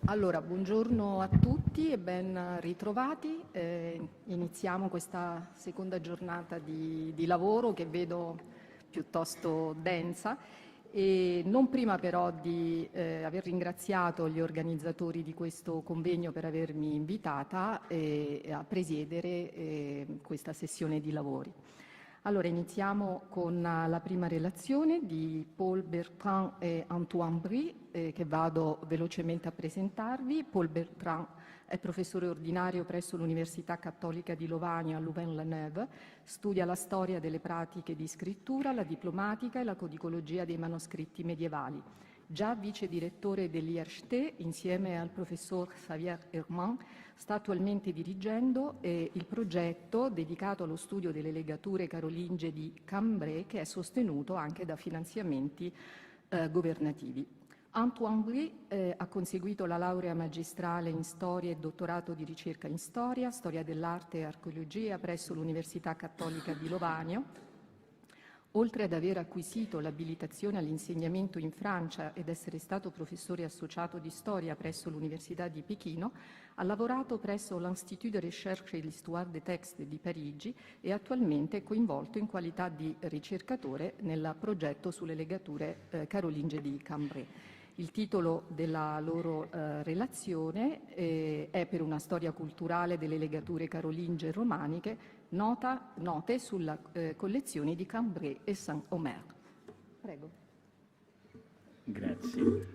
Allora, buongiorno a tutti e ben ritrovati. Iniziamo questa seconda giornata di lavoro che vedo piuttosto densa e non prima però di aver ringraziato gli organizzatori di questo convegno per avermi invitata a presiedere questa sessione di lavori. Allora, iniziamo con la prima relazione di Paul Bertrand e Antoine BRIX, che vado velocemente a presentarvi. Paul Bertrand è professore ordinario presso l'Università Cattolica di Louvain a Louvain-la-Neuve, studia la storia delle pratiche di scrittura, la diplomatica e la codicologia dei manoscritti medievali. Già vice direttore dell'IRST, insieme al professor Xavier Herman, sta attualmente dirigendo il progetto dedicato allo studio delle legature carolingie di Cambrai, che è sostenuto anche da finanziamenti governativi. Antoine BRIX ha conseguito la laurea magistrale in storia e dottorato di ricerca in storia dell'arte e archeologia presso l'Università Cattolica di Louvain. Oltre ad aver acquisito l'abilitazione all'insegnamento in Francia ed essere stato professore associato di storia presso l'Università di Pechino, ha lavorato presso l'Institut de Recherche et l'Histoire des Textes di Parigi e attualmente è coinvolto in qualità di ricercatore nel progetto sulle legature carolingie di Cambrai. Il titolo della loro relazione è Per una storia culturale delle legature carolingie romaniche, note sulla collezione di Cambrai e Saint-Omer. Prego. Grazie.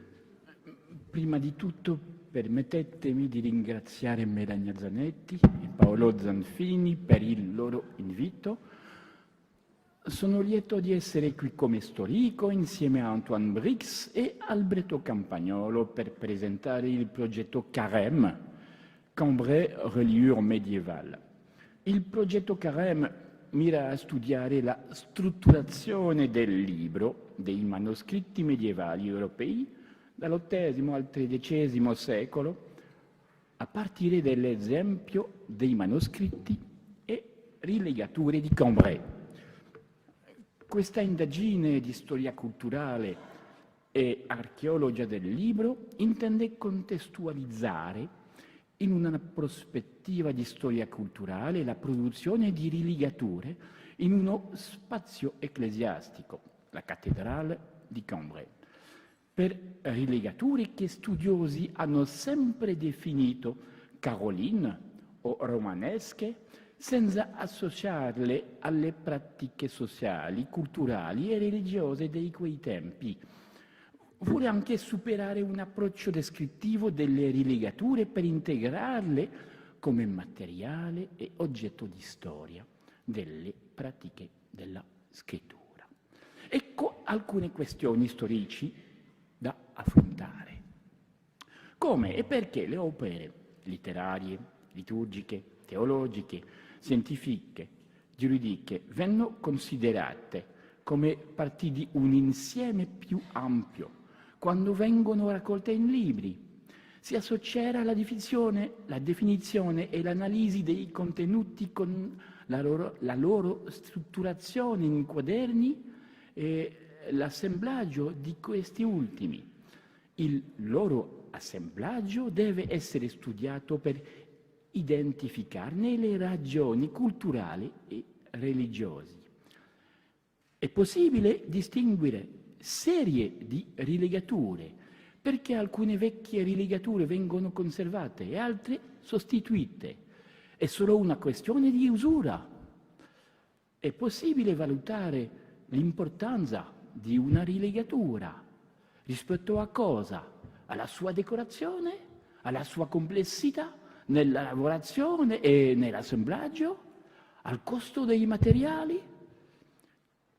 Prima di tutto permettetemi di ringraziare Melania Zanetti e Paolo Zanfini per il loro invito. Sono lieto di essere qui come storico insieme a Antoine BRIX e Alberto Campagnolo per presentare il progetto CAREM, Cambrai Reliure Médiévale. Il progetto CAREM mira a studiare la strutturazione del libro dei manoscritti medievali europei dall'VIII al XIII secolo, a partire dall'esempio dei manoscritti e rilegature di Cambrai. Questa indagine di storia culturale e archeologia del libro intende contestualizzare in una prospettiva di storia culturale la produzione di rilegature in uno spazio ecclesiastico, la cattedrale di Cambrai, per rilegature che studiosi hanno sempre definito caroline o romanesche, senza associarle alle pratiche sociali, culturali e religiose di quei tempi. Vuole anche superare un approccio descrittivo delle rilegature per integrarle come materiale e oggetto di storia delle pratiche della scrittura. Ecco alcune questioni storici da affrontare. Come e perché le opere letterarie, liturgiche, teologiche, scientifiche, giuridiche vengono considerate come parti di un insieme più ampio quando vengono raccolte in libri. Si associerà la definizione e l'analisi dei contenuti con la loro strutturazione in quaderni e l'assemblaggio di questi ultimi. Il loro assemblaggio deve essere studiato per identificarne le ragioni culturali e religiose. È possibile distinguere serie di rilegature, perché alcune vecchie rilegature vengono conservate e altre sostituite. È solo una questione di usura. È possibile valutare l'importanza di una rilegatura rispetto a cosa? Alla sua decorazione? Alla sua complessità nella lavorazione e nell'assemblaggio? Al costo dei materiali?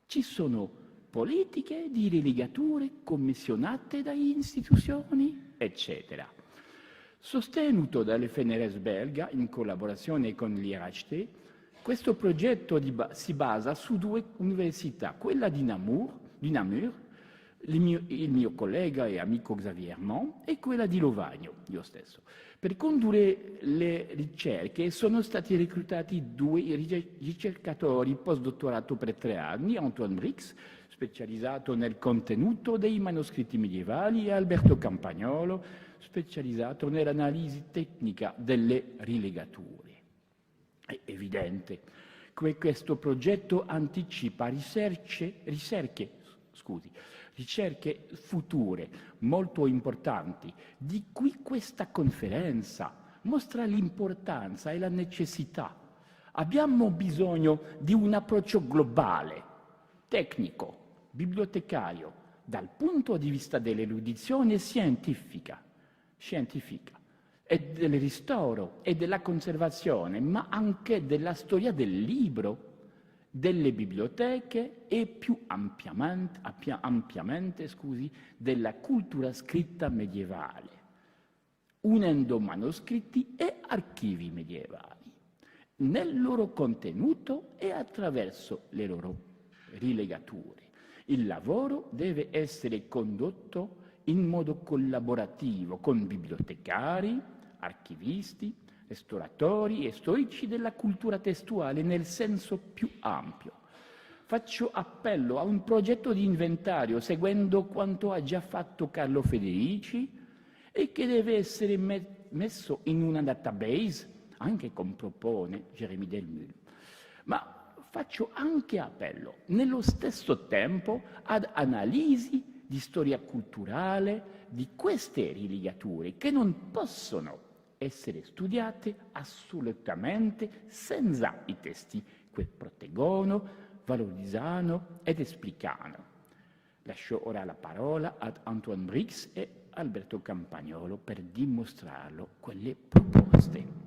Ci sono politiche di rilegature commissionate da istituzioni, eccetera. Sostenuto dall'FNRS belga in collaborazione con l'IRHT, questo progetto si basa su due università, quella di Namur, il mio collega e amico Xavier Herman, e quella di Louvain, io stesso. Per condurre le ricerche sono stati reclutati due ricercatori postdottorato per 3 anni, Antoine BRIX, specializzato nel contenuto dei manoscritti medievali, e Alberto Campagnolo, specializzato nell'analisi tecnica delle rilegature. È evidente che questo progetto anticipa ricerche future molto importanti, di cui questa conferenza mostra l'importanza e la necessità. Abbiamo bisogno di un approccio globale, tecnico, bibliotecario, dal punto di vista dell'erudizione scientifica e del ristoro e della conservazione, ma anche della storia del libro, delle biblioteche e più ampiamente della cultura scritta medievale, unendo manoscritti e archivi medievali nel loro contenuto e attraverso le loro rilegature. Il lavoro deve essere condotto in modo collaborativo con bibliotecari, archivisti, restauratori e storici della cultura testuale nel senso più ampio. Faccio appello a un progetto di inventario seguendo quanto ha già fatto Carlo Federici e che deve essere messo in una database, anche come propone Jérémy Delmule. Ma faccio anche appello, nello stesso tempo, ad analisi di storia culturale di queste rilegature che non possono essere studiate assolutamente senza i testi che proteggono, valorizzano ed esplicano. Lascio ora la parola ad Antoine BRIX e Alberto Campagnolo per dimostrarlo quelle proposte.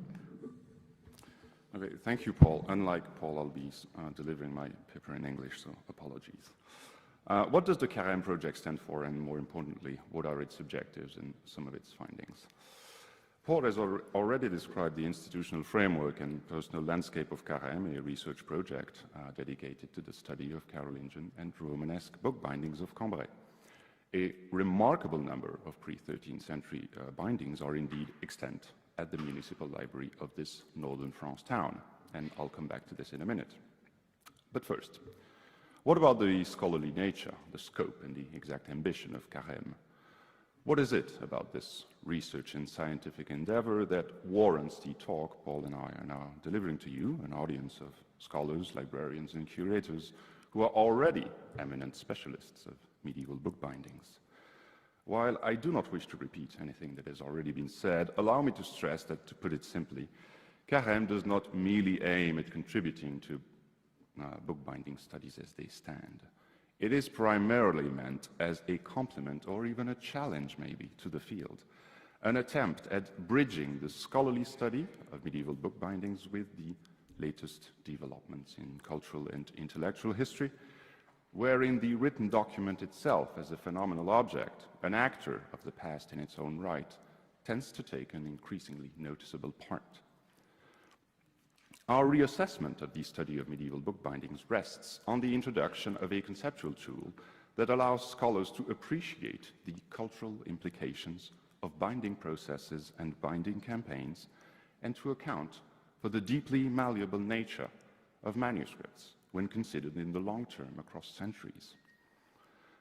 Okay, thank you, Paul. Unlike Paul, I'll be delivering my paper in English, so apologies. What does the CAREM project stand for, and more importantly, what are its objectives and some of its findings? Paul has already described the institutional framework and personal landscape of CAREM, a research project dedicated to the study of Carolingian and Romanesque book bindings of Cambrai. A remarkable number of pre-13th century bindings are indeed extant at the municipal library of this northern France town, and I'll come back to this in a minute. But first, what about the scholarly nature, the scope, and the exact ambition of CAREM? What is it about this research and scientific endeavor that warrants the talk Paul and I are now delivering to you, an audience of scholars, librarians, and curators who are already eminent specialists of medieval book bindings? While I do not wish to repeat anything that has already been said, allow me to stress that, to put it simply, CAREM does not merely aim at contributing to bookbinding studies as they stand. It is primarily meant as a complement or even a challenge, maybe, to the field, an attempt at bridging the scholarly study of medieval bookbindings with the latest developments in cultural and intellectual history, wherein the written document itself, as a phenomenal object, an actor of the past in its own right, tends to take an increasingly noticeable part. Our reassessment of the study of medieval bookbindings rests on the introduction of a conceptual tool that allows scholars to appreciate the cultural implications of binding processes and binding campaigns, and to account for the deeply malleable nature of manuscripts when considered in the long term across centuries.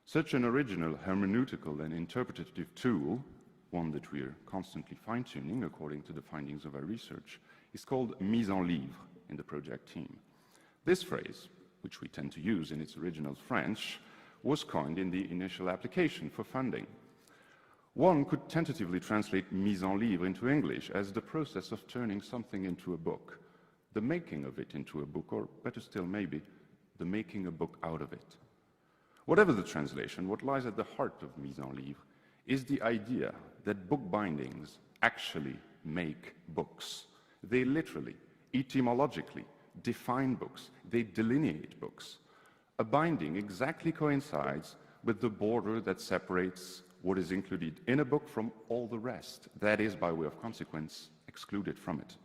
Such an original hermeneutical and interpretative tool, one that we are constantly fine-tuning according to the findings of our research, is called mise en livre in the project team. This phrase, which we tend to use in its original French, was coined in the initial application for funding. One could tentatively translate mise en livre into English as the process of turning something into a book, the making of it into a book, or better still maybe, the making a book out of it. Whatever the translation, what lies at the heart of mise en livre is the idea that book bindings actually make books. They literally, etymologically, define books. They delineate books. A binding exactly coincides with the border that separates what is included in a book from all the rest, that is, by way of consequence, excluded from it.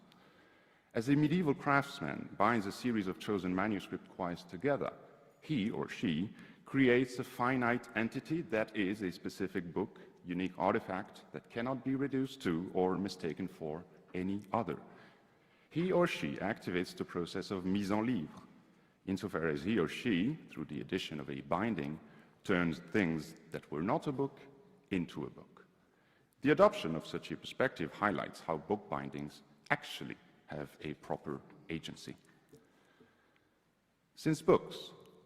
As a medieval craftsman binds a series of chosen manuscript quires together, he or she creates a finite entity that is a specific book, unique artifact that cannot be reduced to or mistaken for any other. He or she activates the process of mise en livre insofar as he or she, through the addition of a binding, turns things that were not a book into a book. The adoption of such a perspective highlights how book bindings actually have a proper agency. Since books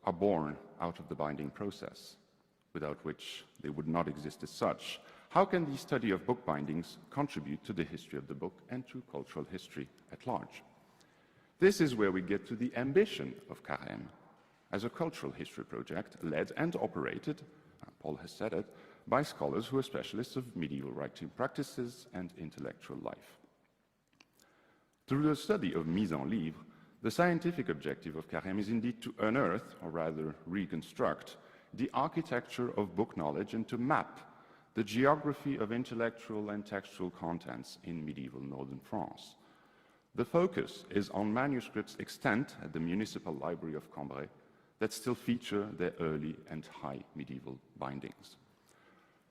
are born out of the binding process, without which they would not exist as such, how can the study of book bindings contribute to the history of the book and to cultural history at large? This is where we get to the ambition of CAREM as a cultural history project led and operated, Paul has said it, by scholars who are specialists of medieval writing practices and intellectual life. Through the study of mise en livre, the scientific objective of CAREM is indeed to unearth, or rather reconstruct, the architecture of book knowledge and to map the geography of intellectual and textual contents in medieval northern France. The focus is on manuscripts extant at the Municipal Library of Cambrai that still feature their early and high medieval bindings.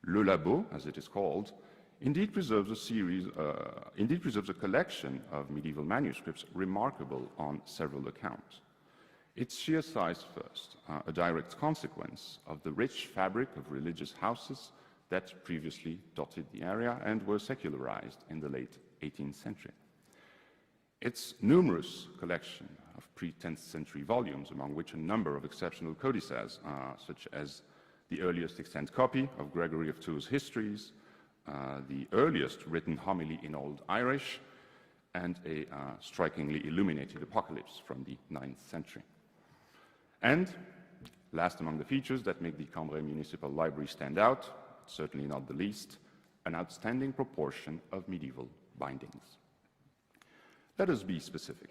Le Labo, as it is called, indeed preserves a collection of medieval manuscripts remarkable on several accounts. Its sheer size first, a direct consequence of the rich fabric of religious houses that previously dotted the area and were secularized in the late 18th century. Its numerous collection of pre-10th century volumes, among which a number of exceptional codices, such as the earliest extant copy of Gregory of Tours' Histories, the earliest written homily in Old Irish, and a strikingly illuminated Apocalypse from the 9th century. And, last among the features that make the Cambrai Municipal Library stand out, certainly not the least, an outstanding proportion of medieval bindings. Let us be specific.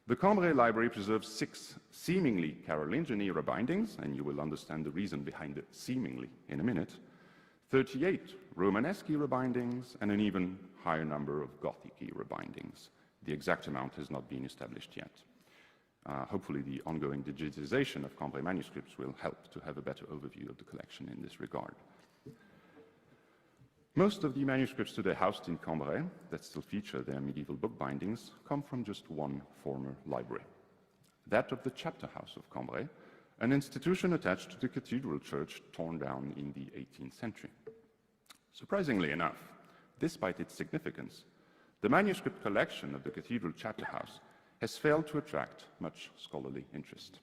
The Cambrai Library preserves 6 seemingly Carolingian-era bindings, and you will understand the reason behind the seemingly in a minute, 38 Romanesque-era bindings, and an even higher number of Gothic-era bindings. The exact amount has not been established yet. Hopefully the ongoing digitization of Cambrai manuscripts will help to have a better overview of the collection in this regard. Most of the manuscripts today housed in Cambrai that still feature their medieval book bindings come from just one former library, that of the Chapter House of Cambrai, an institution attached to the cathedral church torn down in the 18th century. Surprisingly enough, despite its significance, the manuscript collection of the cathedral Chapter House has failed to attract much scholarly interest.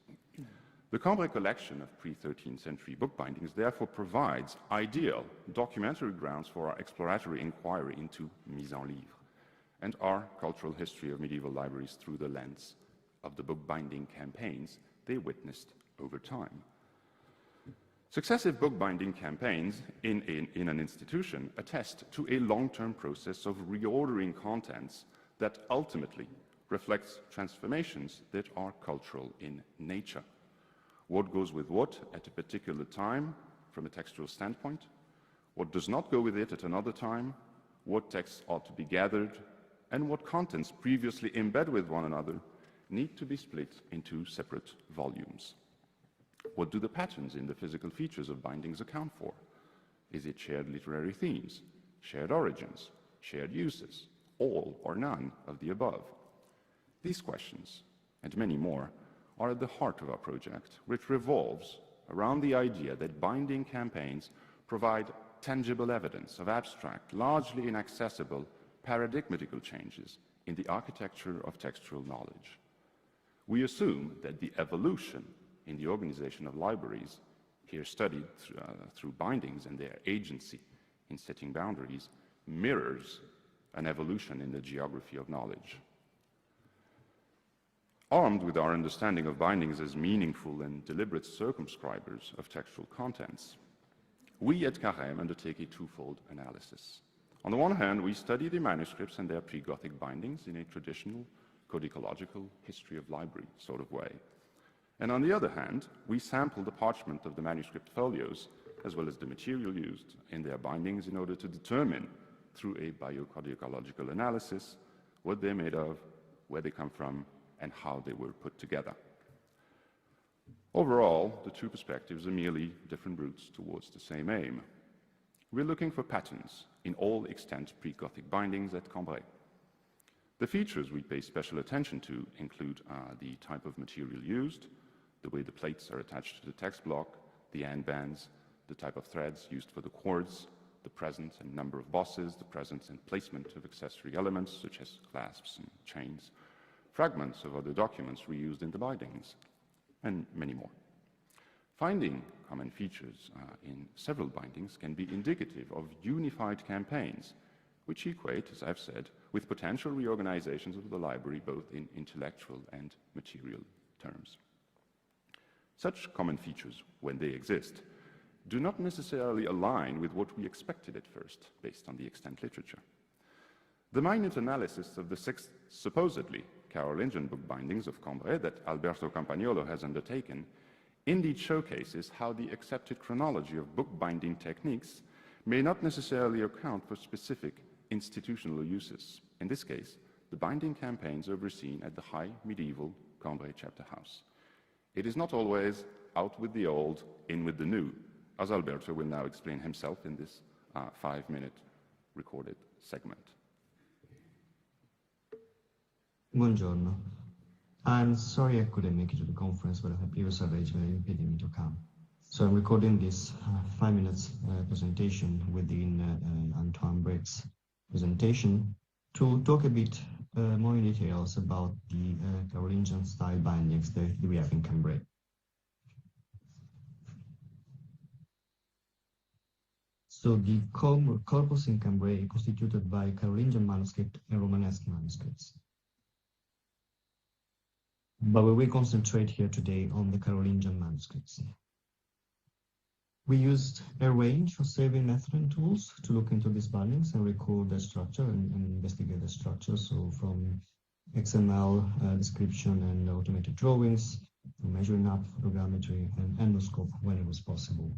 The Cambrai collection of pre-13th century book bindings therefore provides ideal documentary grounds for our exploratory inquiry into mise en livre and our cultural history of medieval libraries through the lens of the bookbinding campaigns they witnessed over time. Successive bookbinding campaigns in an institution attest to a long-term process of reordering contents that ultimately reflects transformations that are cultural in nature. What goes with what at a particular time from a textual standpoint, what does not go with it at another time, what texts ought to be gathered, and what contents previously embed with one another need to be split into separate volumes. What do the patterns in the physical features of bindings account for? Is it shared literary themes, shared origins, shared uses, all or none of the above? These questions, and many more, are at the heart of our project, which revolves around the idea that binding campaigns provide tangible evidence of abstract, largely inaccessible, paradigmatical changes in the architecture of textual knowledge. We assume that the evolution in the organization of libraries, here studied through bindings and their agency in setting boundaries, mirrors an evolution in the geography of knowledge. Armed with our understanding of bindings as meaningful and deliberate circumscribers of textual contents, we at CAREM undertake a twofold analysis. On the one hand, we study the manuscripts and their pre-Gothic bindings in a traditional codicological history of library sort of way. And on the other hand, we sample the parchment of the manuscript folios, as well as the material used in their bindings in order to determine, through a biocodicological analysis, what they're made of, where they come from, and how they were put together. Overall, the two perspectives are merely different routes towards the same aim. We're looking for patterns in all extant pre-Gothic bindings at Cambrai. The features we pay special attention to include the type of material used, the way the plates are attached to the text block, the end bands, the type of threads used for the cords, the presence and number of bosses, the presence and placement of accessory elements such as clasps and chains, fragments of other documents reused in the bindings, and many more. Finding common features in several bindings can be indicative of unified campaigns, which equate, as I've said, with potential reorganizations of the library both in intellectual and material terms. Such common features, when they exist, do not necessarily align with what we expected at first, based on the extant literature. The minute analysis of the 6 supposedly Carolingian book bindings of Cambrai that Alberto Campagnolo has undertaken indeed showcases how the accepted chronology of bookbinding techniques may not necessarily account for specific institutional uses. In this case, the binding campaigns overseen at the high medieval Cambrai chapter house. It is not always out with the old, in with the new, as Alberto will now explain himself in this 5-minute recorded segment. Buongiorno. I'm sorry I couldn't make it to the conference, but I have previous arrangement impeding me to come. So I'm recording this 5 minutes presentation within Antoine BRIX presentation to talk a bit more in details about the Carolingian style bindings that we have in Cambrai. So the corpus in Cambrai is constituted by Carolingian manuscript and Romanesque manuscripts. But we will concentrate here today on the Carolingian manuscripts. We used a range of saving method and tools to look into these bindings and record their structure and investigate the structure. So from XML description and automated drawings, measuring up, photogrammetry, and endoscope when it was possible.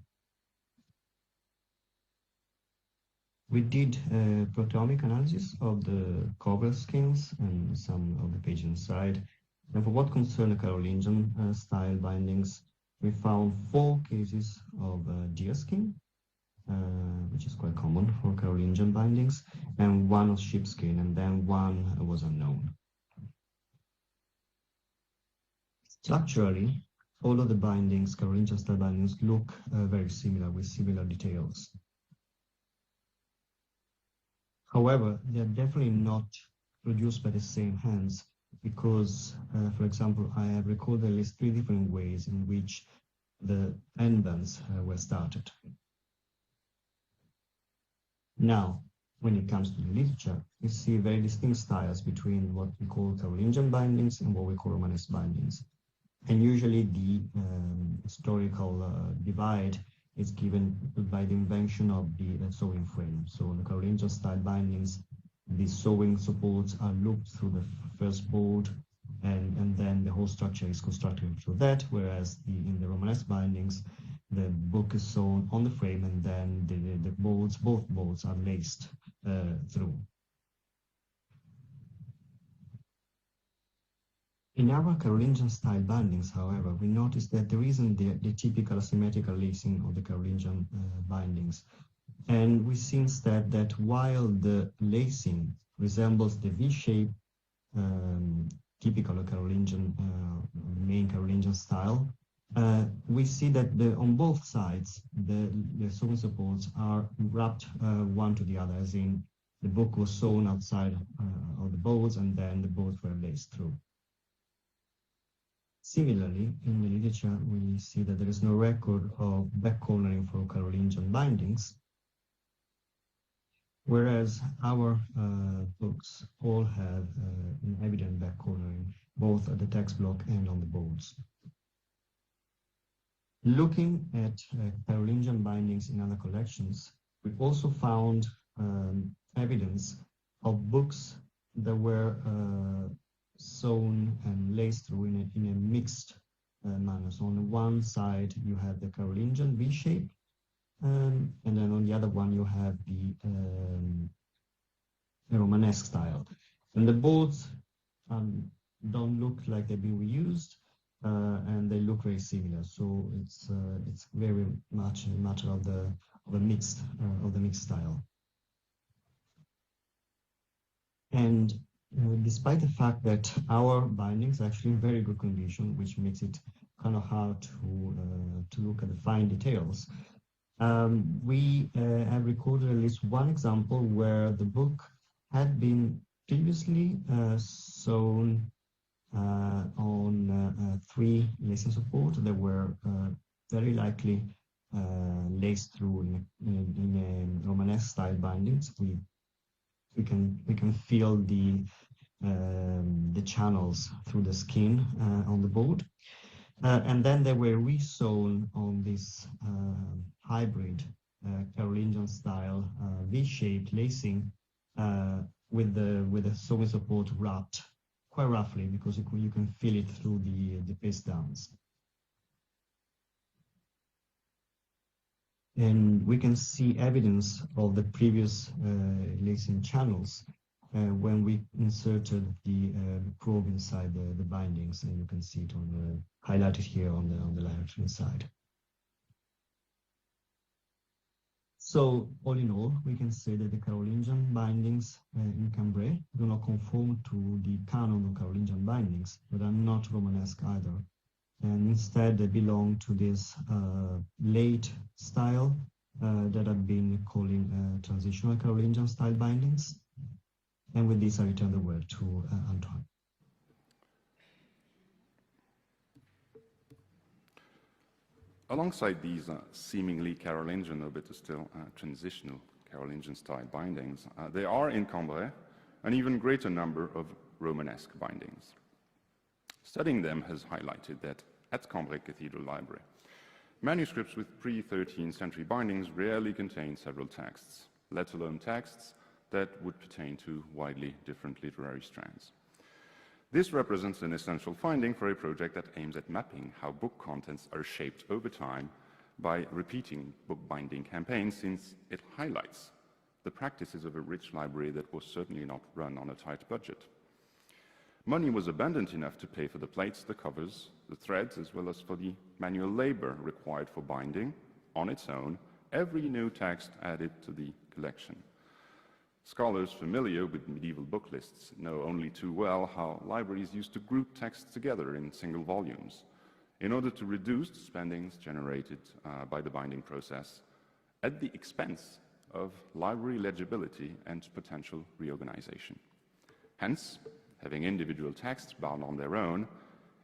We did a proteomic analysis of the cover skins and some of the page inside. And for what concerned the Carolingian style bindings, we found 4 cases of deer skin, which is quite common for Carolingian bindings, and 1 of sheepskin, and then 1 was unknown. Structurally, all of the bindings, Carolingian style bindings, look very similar, with similar details. However, they are definitely not produced by the same hands because, for example, I have recorded at least 3 different ways in which the endbands were started. Now, when it comes to the literature, we see very distinct styles between what we call Carolingian bindings and what we call Romanesque bindings. And usually the historical divide is given by the invention of the sewing frame. So the Carolingian style bindings, the sewing supports are looped through the first board, and then the whole structure is constructed through that, whereas in the Romanesque bindings, the book is sewn on the frame, and then the both boards are laced through. In our Carolingian style bindings, however, we notice that there isn't the typical asymmetrical lacing of the Carolingian bindings. And we see instead that while the lacing resembles the V-shape typical of Carolingian, main Carolingian style, we see that on both sides, the sewing supports are wrapped one to the other, as in the book was sewn outside of the boards, and then the boards were laced through. Similarly, in the literature, we see that there is no record of back cornering for Carolingian bindings, whereas our books all have an evident back cornering, both at the text block and on the boards. Looking at Carolingian bindings in other collections, we also found evidence of books that were sewn and laced through in a mixed manner. So on one side, you have the Carolingian V-shape, and then on the other one, you have the Romanesque style. And the boards don't look like they've been reused, and they look very similar. So it's very much a matter of the mixed style. And despite the fact that our bindings are actually in very good condition, which makes it kind of hard to look at the fine details, we have recorded at least one example where the book had been previously sewn on 3 lacing support that were very likely laced through in a Romanesque style bindings. We can feel the channels through the skin on the board, and then they were resewn on this hybrid Carolingian style V-shaped lacing with the sewing support wrapped quite roughly, because you can feel it through the paste downs. And we can see evidence of the previous lacing channels when we inserted the probe inside the bindings, and you can see it on highlighted here on the left-hand side. So all in all, we can say that the Carolingian bindings in Cambrai do not conform to the canon of Carolingian bindings, but are not Romanesque either. And instead they belong to this late style that I've been calling transitional Carolingian style bindings. And with this, I return the word to Antoine. Alongside these seemingly Carolingian, or better still transitional Carolingian style bindings, there are in Cambrai an even greater number of Romanesque bindings. Studying them has highlighted that at Cambrai Cathedral Library, manuscripts with pre-13th century bindings rarely contain several texts, let alone texts that would pertain to widely different literary strands. This represents an essential finding for a project that aims at mapping how book contents are shaped over time by repeating bookbinding campaigns, since it highlights the practices of a rich library that was certainly not run on a tight budget. Money was abundant enough to pay for the plates, the covers, the threads, as well as for the manual labor required for binding, on its own, every new text added to the collection. Scholars familiar with medieval book lists know only too well how libraries used to group texts together in single volumes in order to reduce spendings generated by the binding process at the expense of library legibility and potential reorganization. Hence, having individual texts bound on their own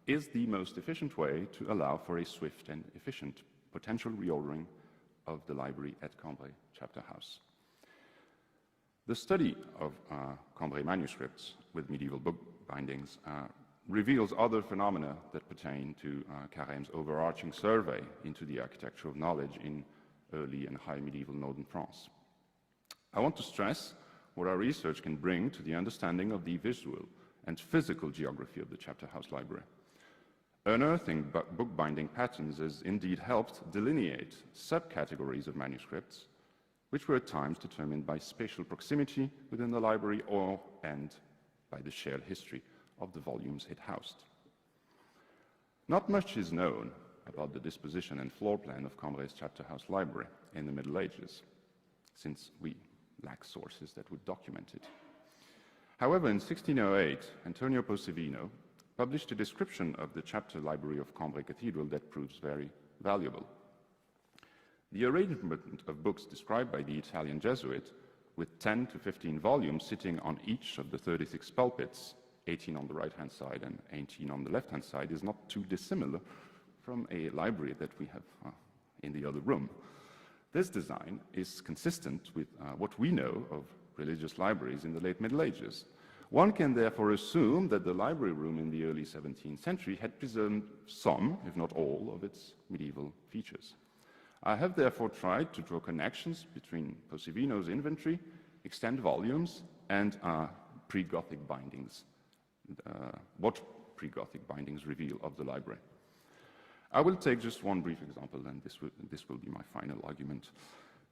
is the most efficient way to allow for a swift and efficient potential reordering of the library at Cambrai Chapter House. The study of Cambrai manuscripts with medieval book bindings reveals other phenomena that pertain to Carême's overarching survey into the architecture of knowledge in early and high medieval northern France. I want to stress what our research can bring to the understanding of the visual and physical geography of the Chapter House Library. Unearthing bookbinding patterns has indeed helped delineate subcategories of manuscripts, which were at times determined by spatial proximity within the library and by the shared history of the volumes it housed. Not much is known about the disposition and floor plan of Cambrai's Chapter House Library in the Middle Ages, since we lack sources that would document it. However, in 1608, Antonio Posevino published a description of the chapter library of Cambrai Cathedral that proves very valuable. The arrangement of books described by the Italian Jesuit, with 10 to 15 volumes sitting on each of the 36 pulpits, 18 on the right-hand side and 18 on the left-hand side, is not too dissimilar from a library that we have in the other room. This design is consistent with what we know of religious libraries in the late Middle Ages. One can therefore assume that the library room in the early 17th century had preserved some, if not all, of its medieval features. I have therefore tried to draw connections between Posevino's inventory, extant volumes, and pre-Gothic bindings, what pre-Gothic bindings reveal of the library. I will take just one brief example, and this will be my final argument.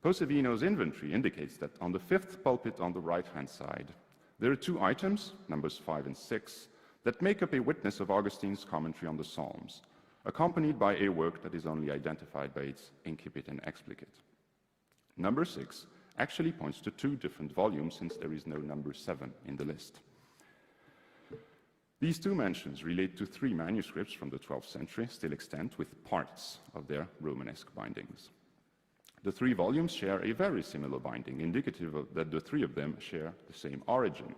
Posevino's inventory indicates that on the 5th pulpit on the right-hand side, there are 2 items, numbers 5 and 6, that make up a witness of Augustine's commentary on the Psalms, accompanied by a work that is only identified by its incipit and explicit. Number 6 actually points to 2 different volumes, since there is no number 7 in the list. These two mentions relate to 3 manuscripts from the 12th century, still extant, with parts of their Romanesque bindings. The 3 volumes share a very similar binding, indicative that the 3 of them share the same origin.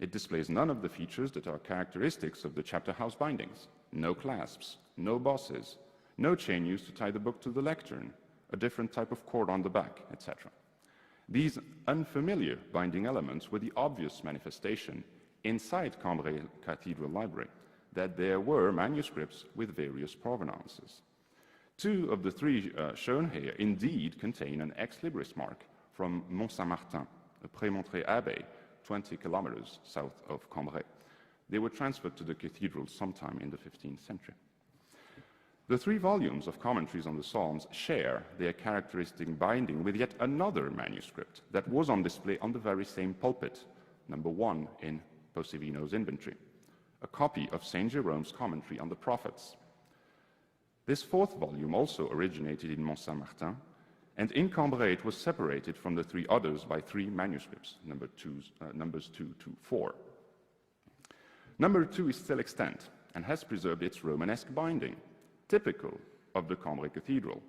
It displays none of the features that are characteristics of the chapter house bindings. No clasps, no bosses, no chain used to tie the book to the lectern, a different type of cord on the back, etc. These unfamiliar binding elements were the obvious manifestation inside Cambrai Cathedral Library that there were manuscripts with various provenances. 2 of the 3 shown here indeed contain an ex libris mark from Mont Saint-Martin, a Prémontré Abbey, 20 kilometers south of Cambrai. They were transferred to the cathedral sometime in the 15th century. The 3 volumes of commentaries on the Psalms share their characteristic binding with yet another manuscript that was on display on the very same pulpit, number 1 in Posevino's inventory, a copy of St. Jerome's commentary on the prophets. This 4th volume also originated in Mont Saint-Martin, and in Cambrai it was separated from the 3 others by 3 manuscripts, numbers 2 to 4. Number 2 is still extant and has preserved its Romanesque binding, typical of the Cambrai Cathedral.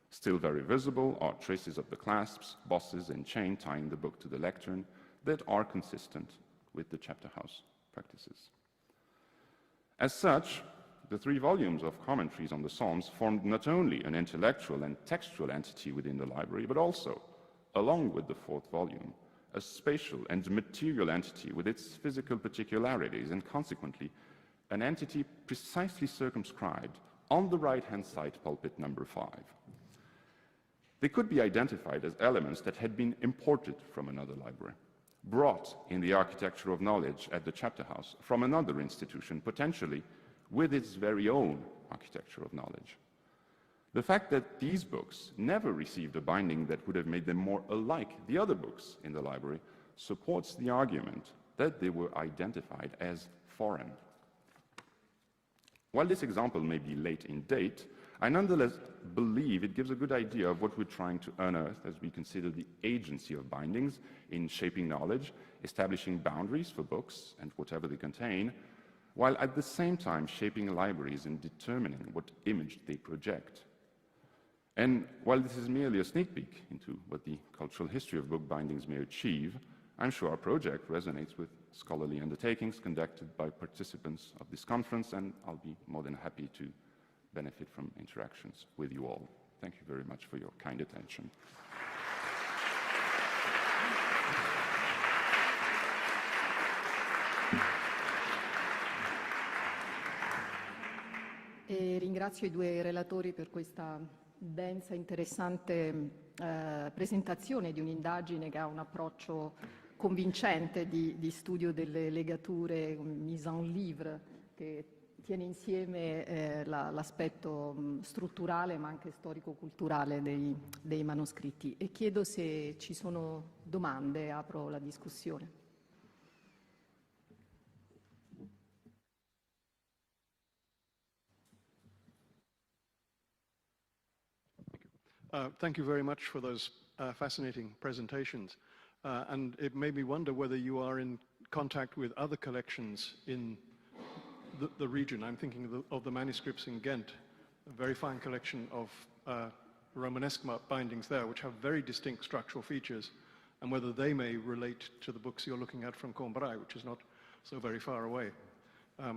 Still very visible are traces of the clasps, bosses, and chain tying the book to the lectern that are consistent with the chapter house practices. As such, the 3 volumes of commentaries on the Psalms formed not only an intellectual and textual entity within the library, but also, along with the 4th volume, a spatial and material entity with its physical particularities, and consequently, an entity precisely circumscribed on the right-hand side pulpit number 5. They could be identified as elements that had been imported from another library, brought in the architecture of knowledge at the chapter house from another institution, potentially with its very own architecture of knowledge. The fact that these books never received a binding that would have made them more alike the other books in the library supports the argument that they were identified as foreign. While this example may be late in date, I nonetheless believe it gives a good idea of what we're trying to unearth as we consider the agency of bindings in shaping knowledge, establishing boundaries for books and whatever they contain, while at the same time shaping libraries and determining what image they project. And while this is merely a sneak peek into what the cultural history of book bindings may achieve, I'm sure our project resonates with scholarly undertakings conducted by participants of this conference, and I'll be more than happy to benefit from interactions with you all. Thank you very much for your kind attention. E ringrazio i 2 relatori per questa densa e interessante presentazione di un'indagine che ha un approccio convincente di studio delle legature, mise en livre, che tiene insieme l'aspetto strutturale ma anche storico-culturale dei manoscritti. E chiedo se ci sono domande, apro la discussione. Thank you very much for those fascinating presentations. And it made me wonder whether you are in contact with other collections in the region. I'm thinking of the manuscripts in Ghent, a very fine collection of Romanesque bindings there, which have very distinct structural features, and whether they may relate to the books you're looking at from Cambrai, which is not so very far away.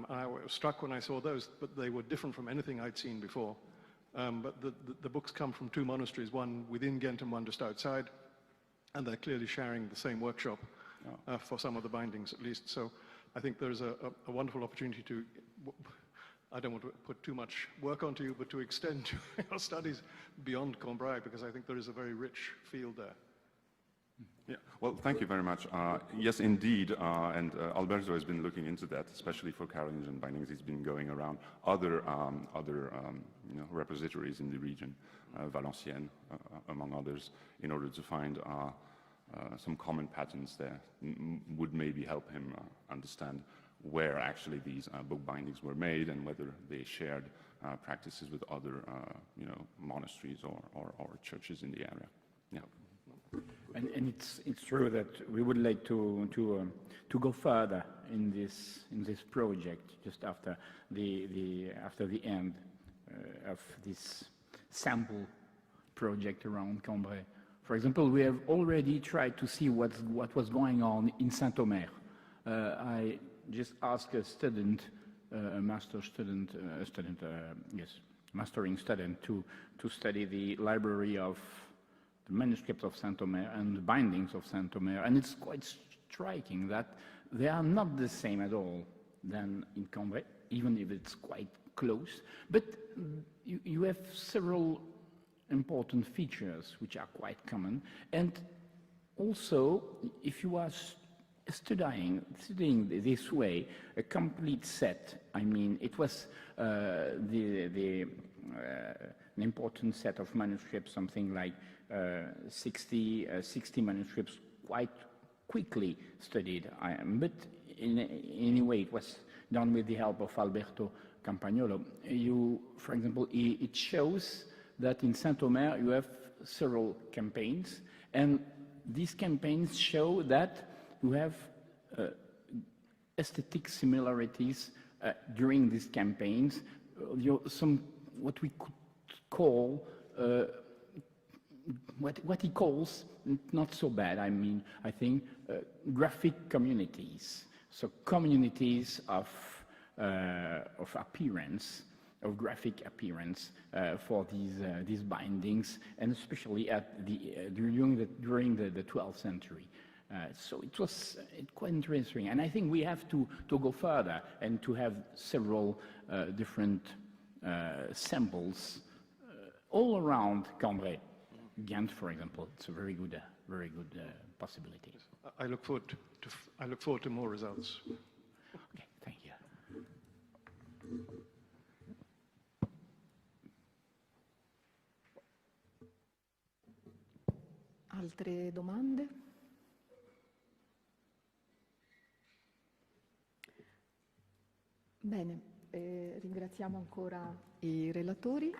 I was struck when I saw those, but they were different from anything I'd seen before. But the books come from 2 monasteries, one within Ghent and one just outside, and they're clearly sharing the same workshop for some of the bindings at least. So I think there's a wonderful opportunity to, I don't want to put too much work onto you, but to extend your studies beyond Cambrai, because I think there is a very rich field there. Yeah, well, thank you very much. Yes, indeed, and Alberto has been looking into that, especially for Carolingian bindings. He's been going around other repositories in the region, Valenciennes, among others, in order to find some common patterns there would maybe help him understand where actually these book bindings were made and whether they shared practices with other monasteries or churches in the area. Yeah. And it's true that we would like to go further in this project just after the end of this sample project around Cambrai. For example, we have already tried to see what was going on in Saint-Omer. I just asked a student, a mastering student to study the library of the manuscripts of Saint-Omer and the bindings of Saint-Omer, and it's quite striking that they are not the same at all than in Cambrai, even if it's quite close. But you have several important features which are quite common, and also if you are studying this way a complete set, I mean it was an important set of manuscripts, something like 60 manuscripts, quite quickly studied, but anyway it was done with the help of Alberto Campagnolo. For example, it shows that in Saint-Omer you have several campaigns, and these campaigns show that you have aesthetic similarities during these campaigns, some what we could call what he calls, not so bad, I mean, I think, graphic communities. So communities of appearance, of graphic appearance for these bindings, and especially at during the 12th century. So it was quite interesting, and I think we have to go further and to have several different samples all around Cambrai. Ghent, for example, it's a very good possibility. I look forward to more results. Okay, thank you. Altre domande? Bene, ringraziamo ancora i relatori.